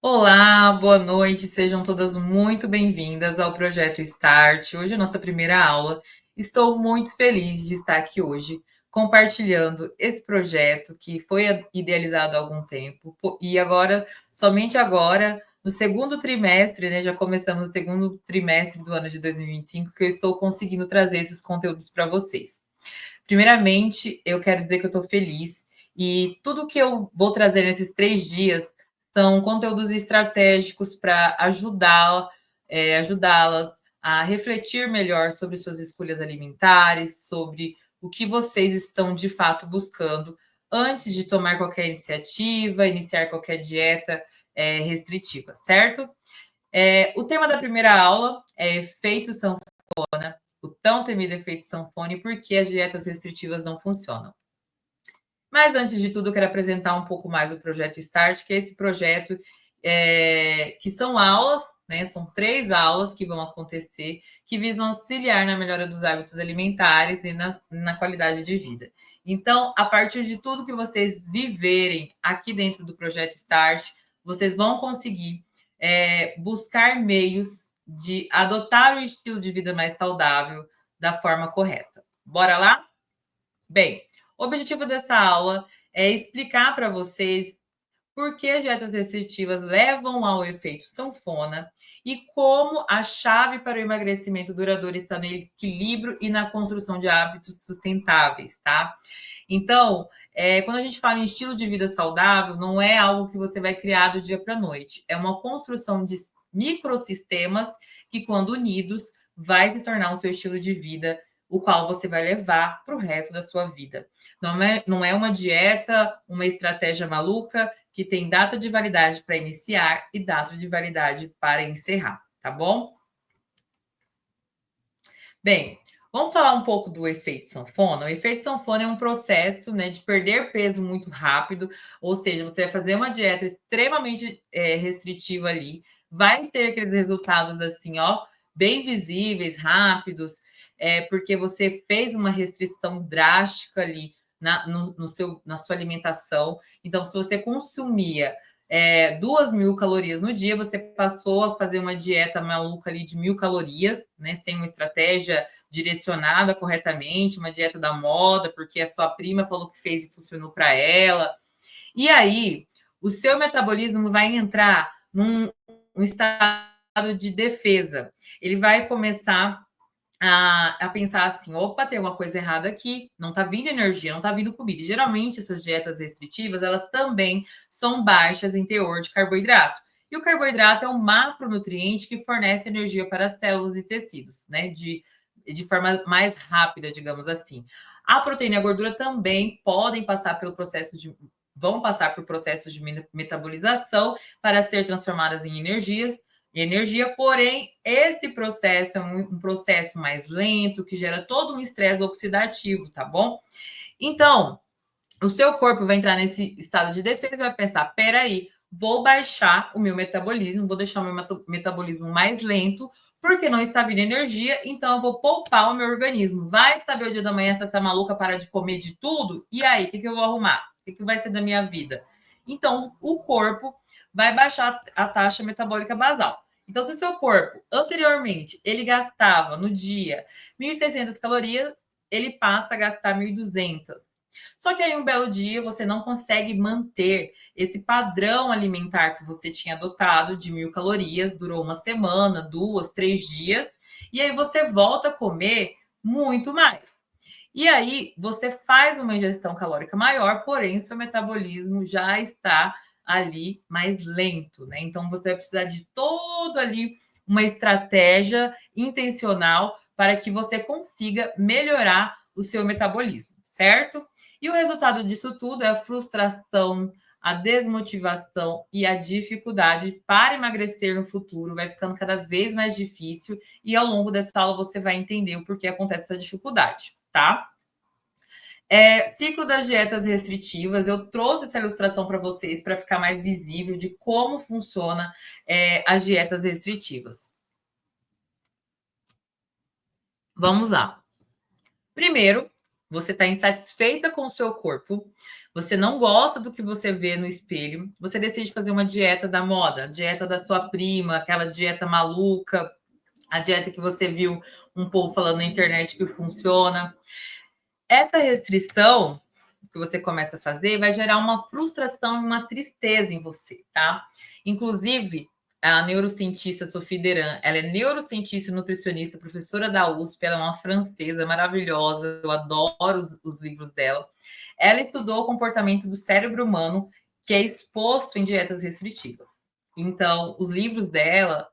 Olá, boa noite, sejam todas muito bem-vindas ao Projeto Start. Hoje é a nossa primeira aula. Estou muito feliz de estar aqui hoje compartilhando esse projeto que foi idealizado há algum tempo e agora, somente agora, no segundo trimestre, né, já começamos o segundo trimestre do ano de 2025, que eu estou conseguindo trazer esses conteúdos para vocês. Primeiramente, eu quero dizer que eu estou feliz e tudo que eu vou trazer nesses 3 dias são conteúdos estratégicos para ajudá-las a refletir melhor sobre suas escolhas alimentares, sobre o que vocês estão de fato buscando antes de tomar qualquer iniciativa, iniciar qualquer dieta restritiva, certo? O tema da primeira aula é efeito sanfona, o tão temido efeito sanfona e por que as dietas restritivas não funcionam. Mas antes de tudo, eu quero apresentar um pouco mais o projeto Start, que é esse projeto que são aulas, né? São 3 aulas que vão acontecer, que visam auxiliar na melhora dos hábitos alimentares e na qualidade de vida. Então, a partir de tudo que vocês viverem aqui dentro do projeto Start, vocês vão conseguir buscar meios de adotar o estilo de vida mais saudável da forma correta. Bora lá? Bem, o objetivo dessa aula é explicar para vocês por que as dietas restritivas levam ao efeito sanfona e como a chave para o emagrecimento duradouro está no equilíbrio e na construção de hábitos sustentáveis, tá? Então, quando a gente fala em estilo de vida saudável, não é algo que você vai criar do dia para a noite. É uma construção de microsistemas que, quando unidos, vai se tornar o seu estilo de vida, o qual você vai levar para o resto da sua vida. Não é uma dieta, uma estratégia maluca que tem data de validade para iniciar e data de validade para encerrar, tá bom? Bem, vamos falar um pouco do efeito sanfona. O efeito sanfona é um processo, né, de perder peso muito rápido, ou seja, você vai fazer uma dieta extremamente restritiva ali, vai ter aqueles resultados assim, ó, bem visíveis, rápidos, porque você fez uma restrição drástica ali na sua alimentação. Então, se você consumia 2.000 calorias no dia, você passou a fazer uma dieta maluca ali de 1.000 calorias, né? Sem uma estratégia direcionada corretamente, uma dieta da moda, porque a sua prima falou que fez e funcionou para ela. E aí, o seu metabolismo vai entrar num estado de defesa. Ele vai começar a pensar assim, opa, tem uma coisa errada aqui, não está vindo energia, não está vindo comida. E geralmente essas dietas restritivas, elas também são baixas em teor de carboidrato. E o carboidrato é um macronutriente que fornece energia para as células e tecidos, né? De forma mais rápida, digamos assim. A proteína e a gordura também podem passar pelo processo de vão passar por processos de metabolização para ser transformadas em energia, porém, esse processo é um processo mais lento, que gera todo um estresse oxidativo, tá bom? Então, o seu corpo vai entrar nesse estado de defesa e vai pensar: peraí, vou baixar o meu metabolismo, vou deixar o meu metabolismo mais lento, porque não está vindo energia, então eu vou poupar o meu organismo. Vai saber o dia da manhã se essa maluca para de comer de tudo? E aí, o que eu vou arrumar? O que vai ser da minha vida? Então, o corpo vai baixar a taxa metabólica basal. Então, se o seu corpo, anteriormente, ele gastava no dia 1.600 calorias, ele passa a gastar 1.200. Só que aí um belo dia você não consegue manter esse padrão alimentar que você tinha adotado de 1.000 calorias, durou uma semana, 2, 3 dias, e aí você volta a comer muito mais. E aí você faz uma ingestão calórica maior, porém seu metabolismo já está ali mais lento, né? Então você vai precisar de todo ali uma estratégia intencional para que você consiga melhorar o seu metabolismo, certo? E o resultado disso tudo é a frustração, a desmotivação e a dificuldade para emagrecer no futuro. Vai ficando cada vez mais difícil e ao longo dessa aula você vai entender o porquê acontece essa dificuldade, tá? Ciclo das dietas restritivas. Eu trouxe essa ilustração para vocês para ficar mais visível de como funciona as dietas restritivas. Vamos lá. Primeiro, você está insatisfeita com o seu corpo, você não gosta do que você vê no espelho, você decide fazer uma dieta da moda, dieta da sua prima, aquela dieta maluca, a dieta que você viu um povo falando na internet que funciona. Essa restrição que você começa a fazer vai gerar uma frustração e uma tristeza em você, tá? Inclusive, a neurocientista Sophie Deran, ela é neurocientista e nutricionista, professora da USP, ela é uma francesa maravilhosa, eu adoro os livros dela. Ela estudou o comportamento do cérebro humano que é exposto em dietas restritivas. Então, os livros dela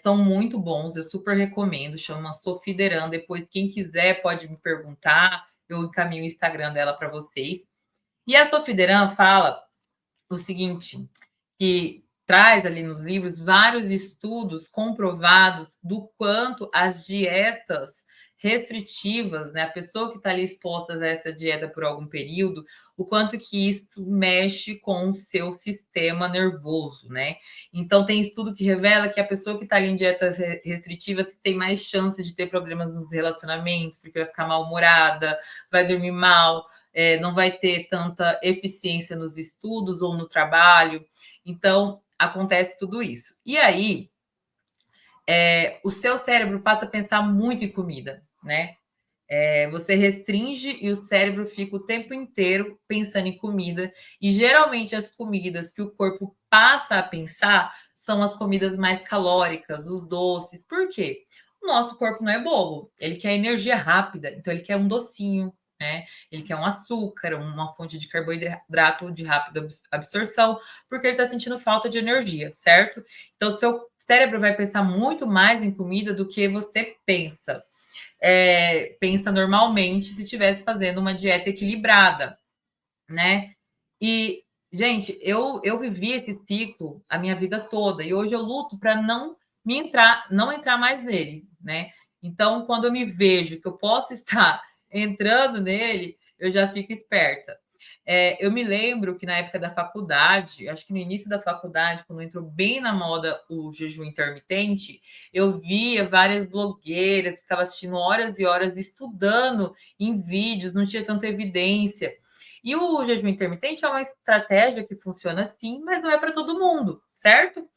são muito bons, eu super recomendo, chama Sophie Deran, depois quem quiser pode me perguntar, eu encaminho o Instagram dela para vocês. E a Sophie Deran fala o seguinte, que traz ali nos livros vários estudos comprovados do quanto as dietas restritivas, né, a pessoa que está ali exposta a essa dieta por algum período, o quanto que isso mexe com o seu sistema nervoso, né? Então, tem estudo que revela que a pessoa que está ali em dietas restritivas tem mais chance de ter problemas nos relacionamentos, porque vai ficar mal-humorada, vai dormir mal, não vai ter tanta eficiência nos estudos ou no trabalho. Então, acontece tudo isso. E aí, o seu cérebro passa a pensar muito em comida, né? Você restringe e o cérebro fica o tempo inteiro pensando em comida. E geralmente as comidas que o corpo passa a pensar são as comidas mais calóricas, os doces. Por quê? O nosso corpo não é bobo, ele quer energia rápida, então ele quer um docinho, né? Ele quer um açúcar, uma fonte de carboidrato de rápida absorção, porque ele está sentindo falta de energia, certo? Então, seu cérebro vai pensar muito mais em comida do que você pensa. Pensa normalmente se estivesse fazendo uma dieta equilibrada, né? E, gente, eu vivi esse ciclo a minha vida toda, e hoje eu luto para não entrar mais nele, né? Então, quando eu me vejo que eu posso estar entrando nele, eu já fico esperta. Eu me lembro que na época da faculdade, acho que no início da faculdade, quando entrou bem na moda o jejum intermitente, eu via várias blogueiras que estavam assistindo horas e horas estudando em vídeos, não tinha tanta evidência. E o jejum intermitente é uma estratégia que funciona assim, mas não é para todo mundo, certo?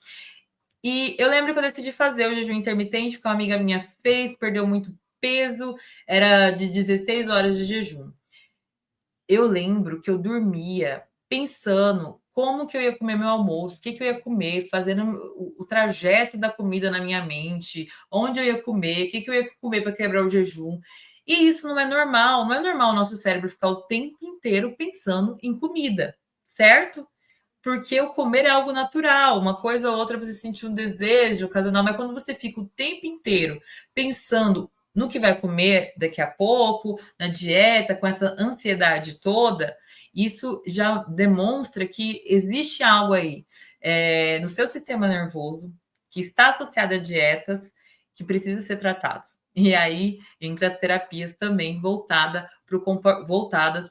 E eu lembro que eu decidi fazer o jejum intermitente, que uma amiga minha fez, perdeu muito peso, era de 16 horas de jejum. Eu lembro que eu dormia pensando como que eu ia comer meu almoço, o que, que eu ia comer, fazendo o trajeto da comida na minha mente, onde eu ia comer, o que, que eu ia comer para quebrar o jejum. E isso não é normal, não é normal o nosso cérebro ficar o tempo inteiro pensando em comida, certo? Porque o comer é algo natural, uma coisa ou outra você sentir um desejo ocasional, mas quando você fica o tempo inteiro pensando no que vai comer daqui a pouco, na dieta, com essa ansiedade toda, isso já demonstra que existe algo aí no seu sistema nervoso que está associado a dietas que precisa ser tratado. E aí, entre as terapias também voltadas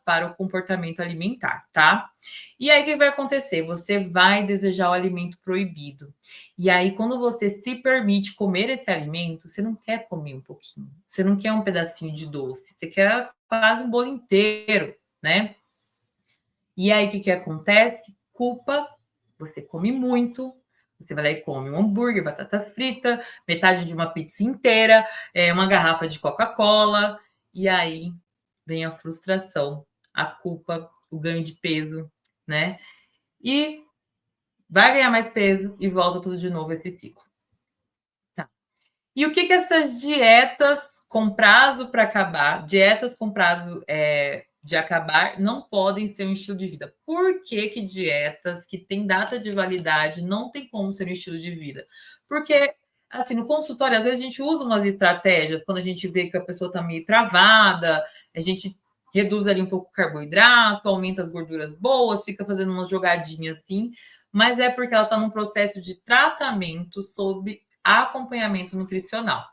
para o comportamento alimentar, tá? E aí, o que vai acontecer? Você vai desejar o alimento proibido. E aí, quando você se permite comer esse alimento, você não quer comer um pouquinho. Você não quer um pedacinho de doce. Você quer quase um bolo inteiro, né? E aí, o que acontece? Culpa. Você come muito. Você vai lá e come um hambúrguer, batata frita, metade de uma pizza inteira, uma garrafa de Coca-Cola. E aí, vem a frustração, a culpa, o ganho de peso, né? E vai ganhar mais peso e volta tudo de novo esse ciclo. Tá. E o que essas dietas com prazo para acabar, dietas com prazo de acabar, não podem ser um estilo de vida? Por que dietas que têm data de validade não tem como ser um estilo de vida? Porque, assim, no consultório, às vezes a gente usa umas estratégias, quando a gente vê que a pessoa está meio travada, a gente reduz ali um pouco o carboidrato, aumenta as gorduras boas, fica fazendo umas jogadinhas assim, mas é porque ela está num processo de tratamento sob acompanhamento nutricional.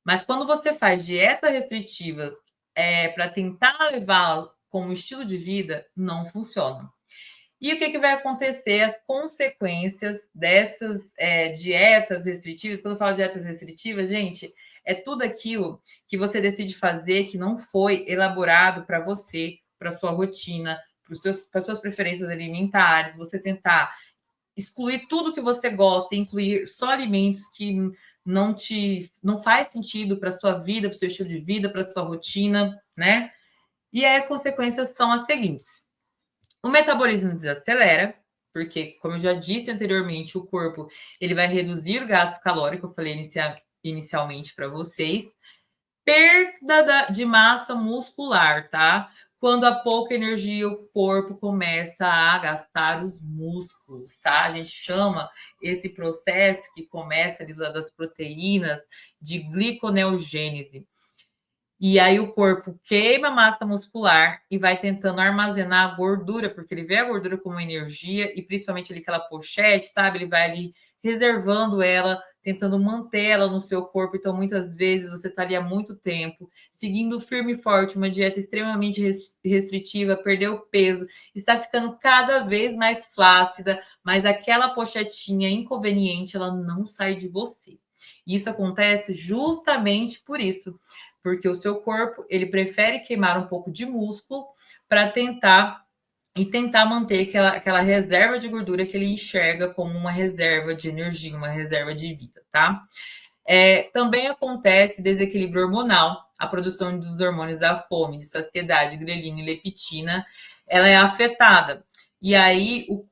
Mas quando você faz dieta restritiva para tentar levar como estilo de vida, não funciona. E o que vai acontecer? As consequências dessas dietas restritivas, quando eu falo dietas restritivas, gente, é tudo aquilo que você decide fazer que não foi elaborado para você, para sua rotina, para suas preferências alimentares, você tentar excluir tudo que você gosta, incluir só alimentos que não faz sentido para sua vida, para o seu estilo de vida, para sua rotina, né? E aí as consequências são as seguintes: o metabolismo desacelera, porque, como eu já disse anteriormente, o corpo ele vai reduzir o gasto calórico, eu falei inicialmente para vocês. Perda de massa muscular, tá? Quando há pouca energia, o corpo começa a gastar os músculos, tá? A gente chama esse processo que começa ali usando as proteínas de gliconeogênese. E aí o corpo queima a massa muscular e vai tentando armazenar a gordura, porque ele vê a gordura como energia e principalmente ali aquela pochete, sabe? Ele vai ali reservando ela, tentando manter ela no seu corpo. Então, muitas vezes você está ali há muito tempo, seguindo firme e forte, uma dieta extremamente restritiva, perdeu peso, está ficando cada vez mais flácida, mas aquela pochetinha inconveniente, ela não sai de você. Isso acontece justamente por isso, porque o seu corpo ele prefere queimar um pouco de músculo para tentar manter aquela reserva de gordura que ele enxerga como uma reserva de energia, uma reserva de vida, tá? Também acontece desequilíbrio hormonal, a produção dos hormônios da fome, de saciedade, grelina e leptina, ela é afetada. E aí o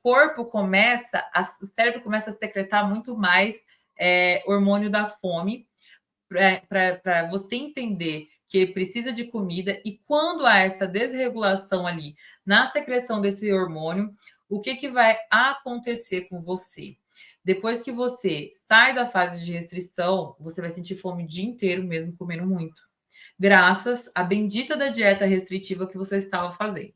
cérebro começa a secretar muito mais hormônio da fome, para você entender que precisa de comida, e quando há essa desregulação ali na secreção desse hormônio, o que vai acontecer com você? Depois que você sai da fase de restrição, você vai sentir fome o dia inteiro, mesmo comendo muito, graças à bendita da dieta restritiva que você estava fazendo.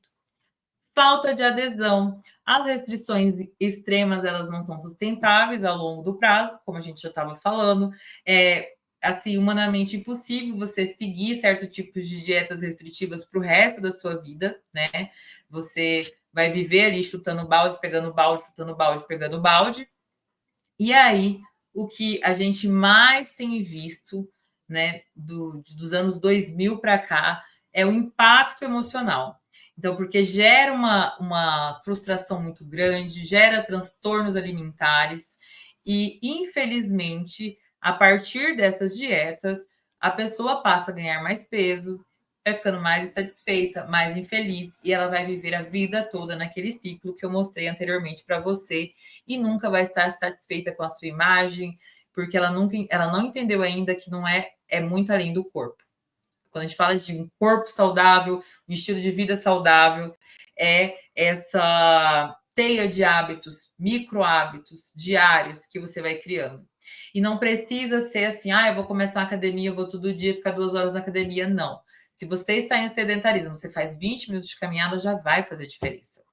Falta de adesão. As restrições extremas, elas não são sustentáveis ao longo do prazo, como a gente já estava falando. Assim, humanamente impossível você seguir certos tipos de dietas restritivas para o resto da sua vida, né? Você vai viver ali chutando balde, pegando balde, chutando balde, pegando balde. E aí, o que a gente mais tem visto, né, dos anos 2000 para cá, é o impacto emocional. Então, porque gera uma frustração muito grande, gera transtornos alimentares, e, infelizmente, a partir dessas dietas, a pessoa passa a ganhar mais peso, vai ficando mais insatisfeita, mais infeliz, e ela vai viver a vida toda naquele ciclo que eu mostrei anteriormente para você, e nunca vai estar satisfeita com a sua imagem, porque ela não entendeu ainda que não é muito além do corpo. Quando a gente fala de um corpo saudável, um estilo de vida saudável, é essa teia de hábitos, micro hábitos diários que você vai criando. E não precisa ser assim, eu vou começar a academia, eu vou todo dia ficar 2 horas na academia. Não. Se você está em sedentarismo, você faz 20 minutos de caminhada, já vai fazer diferença.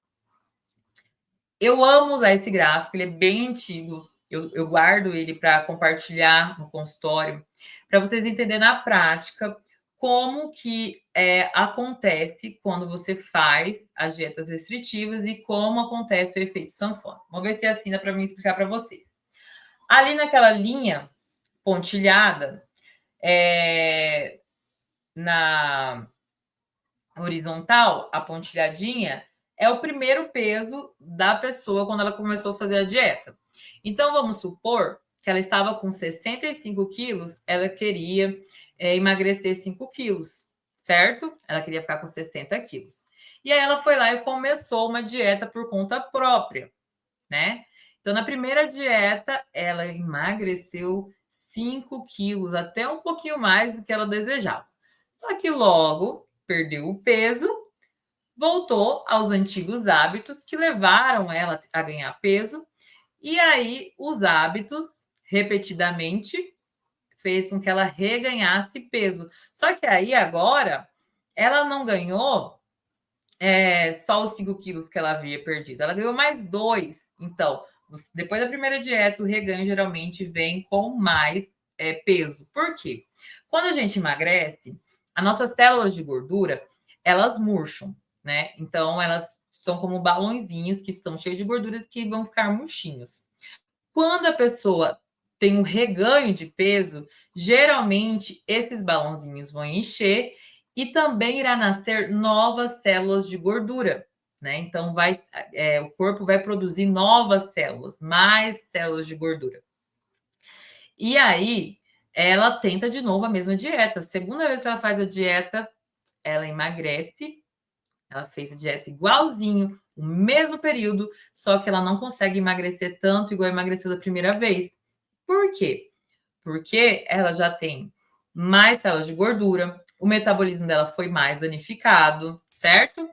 Eu amo usar esse gráfico, ele é bem antigo. Eu guardo ele para compartilhar no consultório, para vocês entenderem na prática como que acontece quando você faz as dietas restritivas e como acontece o efeito sanfona. Vamos ver se é assim dá para mim explicar para vocês. Ali naquela linha pontilhada, na horizontal, a pontilhadinha, é o primeiro peso da pessoa quando ela começou a fazer a dieta. Então, vamos supor que ela estava com 65 quilos, ela queria emagrecer 5 quilos, certo? Ela queria ficar com 60 quilos. E aí ela foi lá e começou uma dieta por conta própria, né? Então, na primeira dieta, ela emagreceu 5 quilos, até um pouquinho mais do que ela desejava. Só que logo perdeu o peso, voltou aos antigos hábitos que levaram ela a ganhar peso, e aí os hábitos, repetidamente, fez com que ela reganhasse peso. Só que aí agora, ela não ganhou só os 5 quilos que ela havia perdido, ela ganhou mais 2. Então, depois da primeira dieta, o reganho geralmente vem com mais peso. Por quê? Quando a gente emagrece, as nossas células de gordura, elas murcham, né? Então, elas são como balõezinhos que estão cheios de gorduras que vão ficar murchinhos. Quando a pessoa tem um reganho de peso, geralmente esses balãozinhos vão encher e também irá nascer novas células de gordura, né? Então, o corpo vai produzir novas células, mais células de gordura. E aí, ela tenta de novo a mesma dieta. Segunda vez que ela faz a dieta, ela emagrece. Ela fez a dieta igualzinho, o mesmo período, só que ela não consegue emagrecer tanto igual emagreceu da primeira vez. Por quê? Porque ela já tem mais células de gordura, o metabolismo dela foi mais danificado, certo?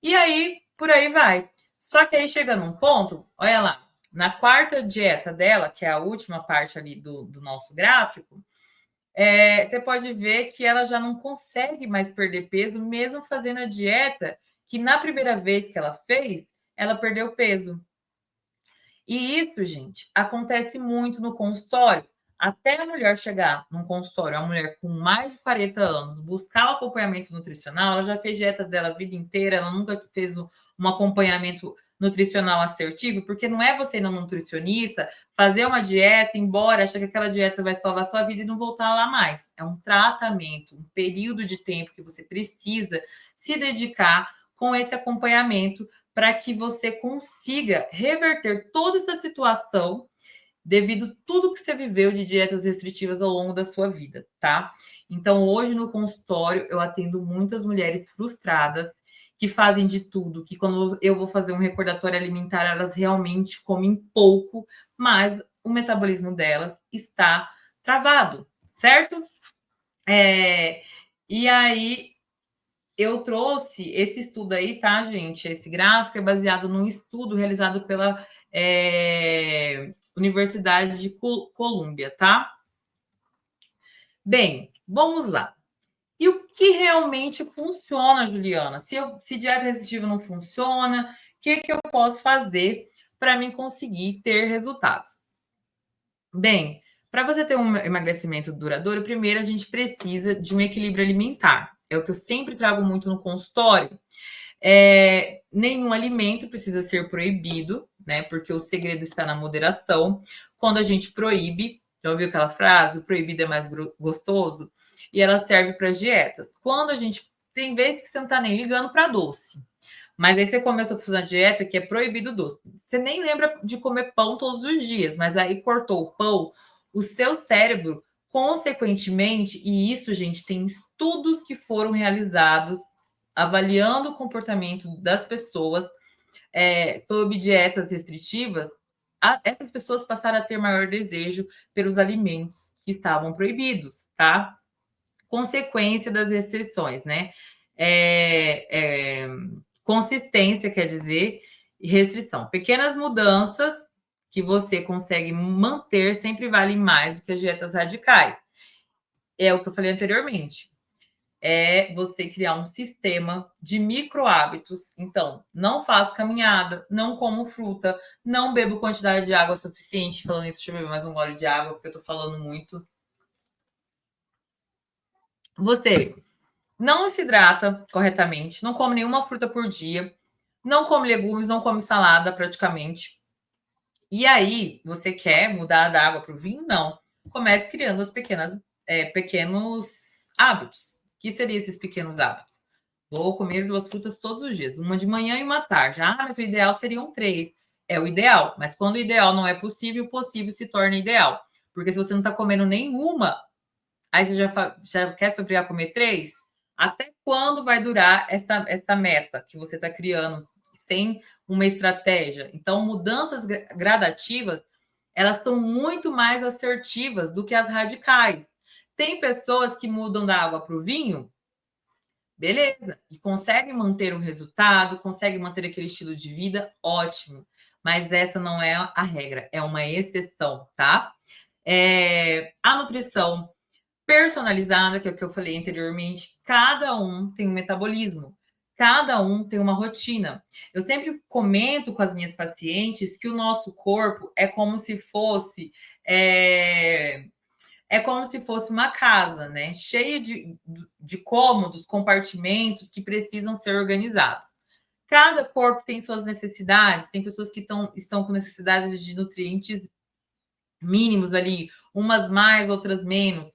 E aí, por aí vai. Só que aí chega num ponto, olha lá, na quarta dieta dela, que é a última parte ali do nosso gráfico, você pode ver que ela já não consegue mais perder peso, mesmo fazendo a dieta que na primeira vez que ela fez, ela perdeu peso. E isso, gente, acontece muito no consultório. Até a mulher chegar num consultório, a mulher com mais de 40 anos, buscar o acompanhamento nutricional, ela já fez dieta dela a vida inteira, ela nunca fez um acompanhamento nutricional assertivo, porque não é você ir no nutricionista, fazer uma dieta, ir embora, achar que aquela dieta vai salvar a sua vida e não voltar lá mais. É um tratamento, um período de tempo que você precisa se dedicar com esse acompanhamento para que você consiga reverter toda essa situação devido a tudo que você viveu de dietas restritivas ao longo da sua vida, tá? Então, hoje no consultório, eu atendo muitas mulheres frustradas que fazem de tudo, que quando eu vou fazer um recordatório alimentar, elas realmente comem pouco, mas o metabolismo delas está travado, certo? E aí, eu trouxe esse estudo aí, tá, gente? Esse gráfico é baseado num estudo realizado pela Universidade de Colômbia, tá? Bem, vamos lá. E o que realmente funciona, Juliana? Se dieta restritiva não funciona, o que eu posso fazer para mim conseguir ter resultados? Bem, para você ter um emagrecimento duradouro, primeiro a gente precisa de um equilíbrio alimentar. É o que eu sempre trago muito no consultório. Nenhum alimento precisa ser proibido, né? Porque o segredo está na moderação. Quando a gente proíbe, já ouviu aquela frase? O proibido é mais gostoso? E ela serve para as dietas. Quando a gente tem vezes que você não está nem ligando para doce. Mas aí você começou a fazer uma dieta que é proibido doce. Você nem lembra de comer pão todos os dias, mas aí cortou o pão, o seu cérebro, consequentemente, e isso, gente, tem estudos que foram realizados avaliando o comportamento das pessoas sob dietas restritivas, essas pessoas passaram a ter maior desejo pelos alimentos que estavam proibidos, tá? Consequência das restrições, né? Consistência, quer dizer, e restrição. Pequenas mudanças que você consegue manter sempre valem mais do que as dietas radicais. É o que eu falei anteriormente. É você criar um sistema de micro hábitos. Então, não faço caminhada, não como fruta, não bebo quantidade de água suficiente. Falando isso, deixa eu beber mais um gole de água, porque eu tô falando muito. Você não se hidrata corretamente, não come nenhuma fruta por dia, não come legumes, não come salada praticamente. E aí, você quer mudar da água para o vinho? Não. Comece criando pequenos hábitos. O que seriam esses pequenos hábitos? Vou comer 2 frutas todos os dias, uma de manhã e uma à tarde. Mas o ideal seriam 3. É o ideal, mas quando o ideal não é possível, o possível se torna ideal. Porque se você não está comendo nenhuma, aí você já quer se obrigar a comer 3? Até quando vai durar essa meta que você está criando sem uma estratégia? Então, mudanças gradativas, elas são muito mais assertivas do que as radicais. Tem pessoas que mudam da água para o vinho, beleza, e conseguem manter o resultado, conseguem manter aquele estilo de vida, ótimo. Mas essa não é a regra, é uma exceção, tá? A nutrição personalizada, que é o que eu falei anteriormente, cada um tem um metabolismo, cada um tem uma rotina. Eu sempre comento com as minhas pacientes que o nosso corpo é como se fosse uma casa, né? Cheia de cômodos, compartimentos que precisam ser organizados. Cada corpo tem suas necessidades, tem pessoas que estão com necessidades de nutrientes mínimos ali, umas mais, outras menos.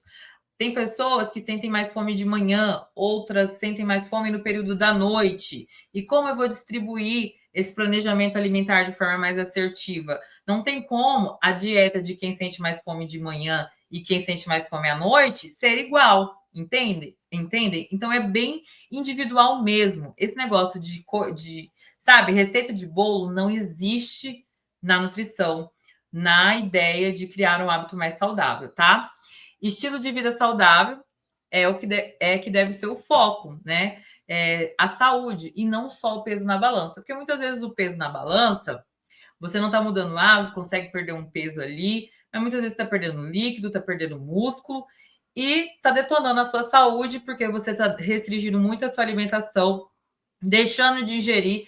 Tem pessoas que sentem mais fome de manhã, outras sentem mais fome no período da noite. E como eu vou distribuir esse planejamento alimentar de forma mais assertiva? Não tem como a dieta de quem sente mais fome de manhã e quem sente mais fome à noite ser igual, entende? Entendem? Então é bem individual mesmo. Esse negócio de sabe, receita de bolo não existe na nutrição, na ideia de criar um hábito mais saudável, tá? Estilo de vida saudável é o que, que deve ser o foco, né? A saúde e não só o peso na balança. Porque muitas vezes o peso na balança, você não está mudando lá, consegue perder um peso ali, mas muitas vezes está perdendo líquido, está perdendo músculo e está detonando a sua saúde porque você está restringindo muito a sua alimentação, deixando de ingerir,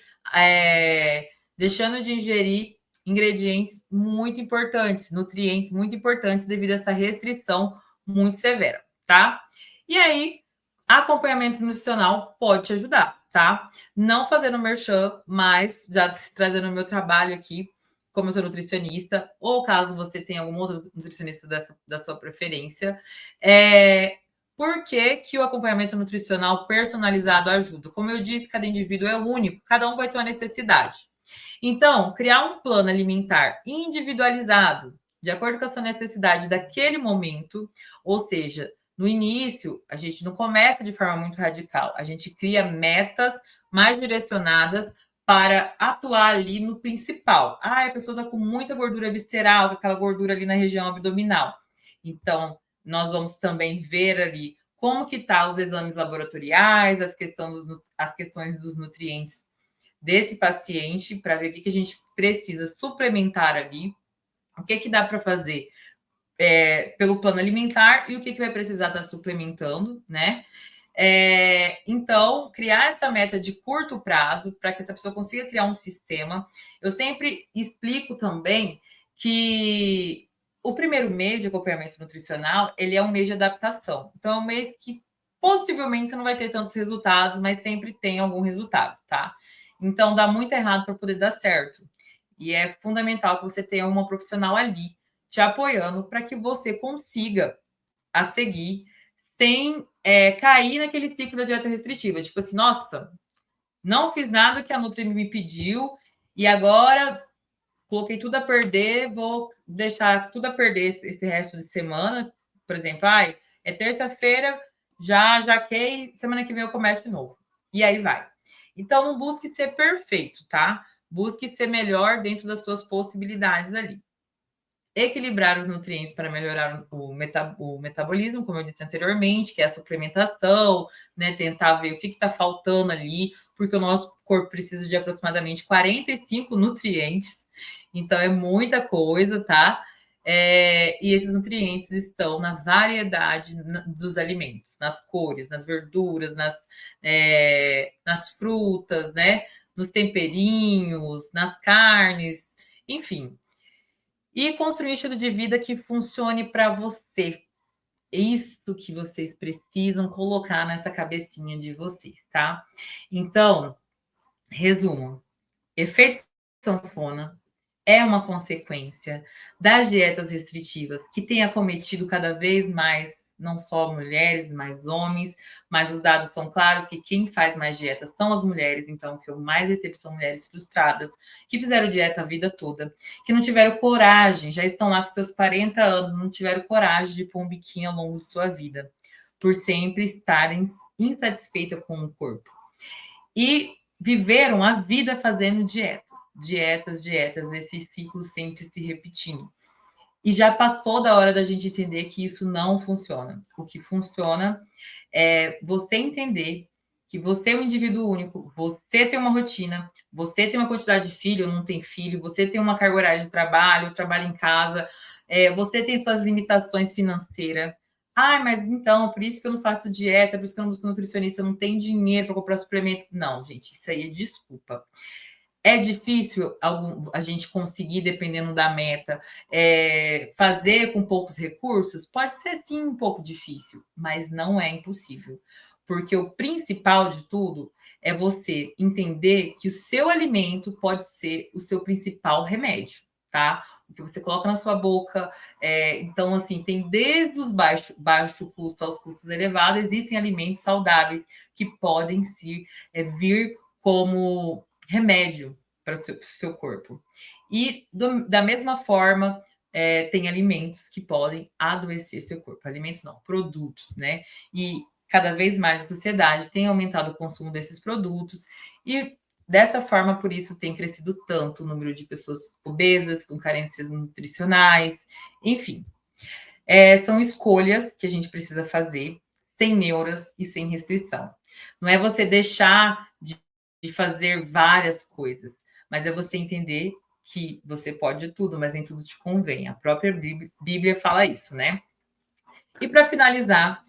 deixando de ingerir ingredientes muito importantes, nutrientes muito importantes devido a essa restrição muito severa, tá? E aí, acompanhamento nutricional pode te ajudar, tá? Não fazendo merchan, mas já trazendo o meu trabalho aqui, como eu sou nutricionista, ou caso você tenha algum outro nutricionista da sua preferência, por que, que o acompanhamento nutricional personalizado ajuda? Como eu disse, cada indivíduo é único, cada um vai ter uma necessidade. Então, criar um plano alimentar individualizado, de acordo com a sua necessidade daquele momento, ou seja, no início, a gente não começa de forma muito radical, a gente cria metas mais direcionadas para atuar ali no principal. Ah, a pessoa está com muita gordura visceral, aquela gordura ali na região abdominal. Então, nós vamos também ver ali como que tá os exames laboratoriais, as questões dos nutrientes desse paciente, para ver o que a gente precisa suplementar ali, o que dá para fazer pelo plano alimentar e o que vai precisar estar suplementando, né? Então, criar essa meta de curto prazo para que essa pessoa consiga criar um sistema. Eu sempre explico também que o primeiro mês de acompanhamento nutricional, ele é um mês de adaptação. Então, é um mês que possivelmente você não vai ter tantos resultados, mas sempre tem algum resultado, tá? Então, dá muito errado para poder dar certo. E é fundamental que você tenha uma profissional ali te apoiando para que você consiga a seguir sem cair naquele ciclo da dieta restritiva. Tipo assim, nossa, não fiz nada que a Nutri me pediu e agora coloquei tudo a perder, vou deixar tudo a perder esse resto de semana. Por exemplo, é terça-feira, já jaquei, semana que vem eu começo de novo. E aí vai. Então, não busque ser perfeito, tá? Busque ser melhor dentro das suas possibilidades ali. Equilibrar os nutrientes para melhorar o metabolismo, como eu disse anteriormente, que é a suplementação, né? Tentar ver o que está faltando ali, porque o nosso corpo precisa de aproximadamente 45 nutrientes, então é muita coisa, tá? E esses nutrientes estão na variedade dos alimentos, nas cores, nas verduras, nas frutas, né? Nos temperinhos, nas carnes, enfim. E construir um estilo de vida que funcione para você. Isso que vocês precisam colocar nessa cabecinha de vocês, tá? Então, resumo: efeito sanfona é uma consequência das dietas restritivas que têm acometido cada vez mais não só mulheres, mas homens, mas os dados são claros que quem faz mais dietas são as mulheres, então o que eu mais recebo são mulheres frustradas, que fizeram dieta a vida toda, que não tiveram coragem, já estão lá com seus 40 anos, não tiveram coragem de pôr um biquinho ao longo de sua vida, por sempre estarem insatisfeitas com o corpo. E viveram a vida fazendo dietas, esse ciclo sempre se repetindo. E já passou da hora da gente entender que isso não funciona. O que funciona é você entender que você é um indivíduo único, você tem uma rotina, você tem uma quantidade de filho, não tem filho, você tem uma carga horária de trabalho, trabalha em casa, você tem suas limitações financeiras. Mas então, por isso que eu não faço dieta, por isso que eu não busco nutricionista, eu não tenho dinheiro para comprar suplemento. Não, gente, isso aí é desculpa. É difícil a gente conseguir, dependendo da meta, fazer com poucos recursos? Pode ser sim um pouco difícil, mas não é impossível. Porque o principal de tudo é você entender que o seu alimento pode ser o seu principal remédio, tá? O que você coloca na sua boca. Então, assim, tem desde os baixo custo aos custos elevados, existem alimentos saudáveis que podem vir como remédio para o seu corpo. E da mesma forma, tem alimentos que podem adoecer seu corpo. Alimentos não, produtos, né? E cada vez mais a sociedade tem aumentado o consumo desses produtos e dessa forma, por isso, tem crescido tanto o número de pessoas obesas, com carências nutricionais, enfim. São escolhas que a gente precisa fazer sem neuras e sem restrição. Não é você deixar de fazer várias coisas, mas é você entender que você pode tudo, mas nem tudo te convém. A própria Bíblia fala isso, né? E para finalizar,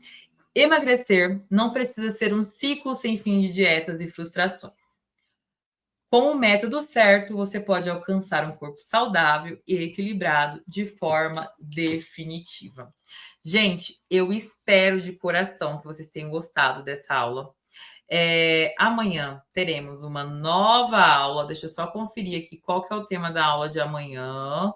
emagrecer não precisa ser um ciclo sem fim de dietas e frustrações. Com o método certo, você pode alcançar um corpo saudável e equilibrado de forma definitiva. Gente, eu espero de coração que vocês tenham gostado dessa aula. Amanhã teremos uma nova aula. Deixa eu só conferir aqui qual que é o tema da aula de amanhã.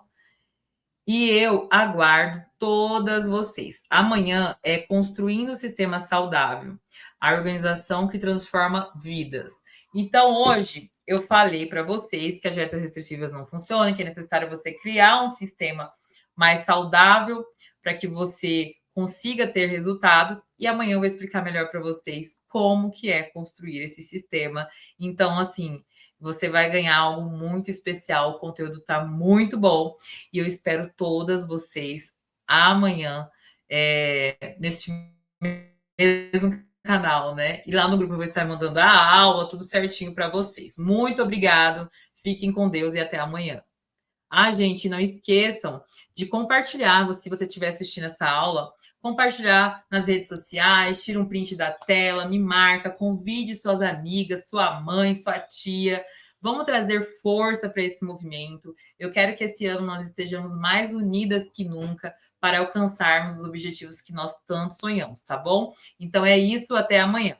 E eu aguardo todas vocês. Amanhã é Construindo o Sistema Saudável, a organização que transforma vidas. Então, hoje, eu falei para vocês que as dietas restritivas não funcionam, que é necessário você criar um sistema mais saudável para que você consiga ter resultados. E amanhã eu vou explicar melhor para vocês como que é construir esse sistema. Então, assim, você vai ganhar algo muito especial. O conteúdo está muito bom. E eu espero todas vocês amanhã neste mesmo canal, né? E lá no grupo eu vou estar mandando a aula, tudo certinho para vocês. Muito obrigado. Fiquem com Deus e até amanhã. Gente, não esqueçam de compartilhar, se você estiver assistindo essa aula, compartilhar nas redes sociais, tira um print da tela, me marca, convide suas amigas, sua mãe, sua tia. Vamos trazer força para esse movimento. Eu quero que esse ano nós estejamos mais unidas que nunca para alcançarmos os objetivos que nós tanto sonhamos, tá bom? Então é isso, até amanhã.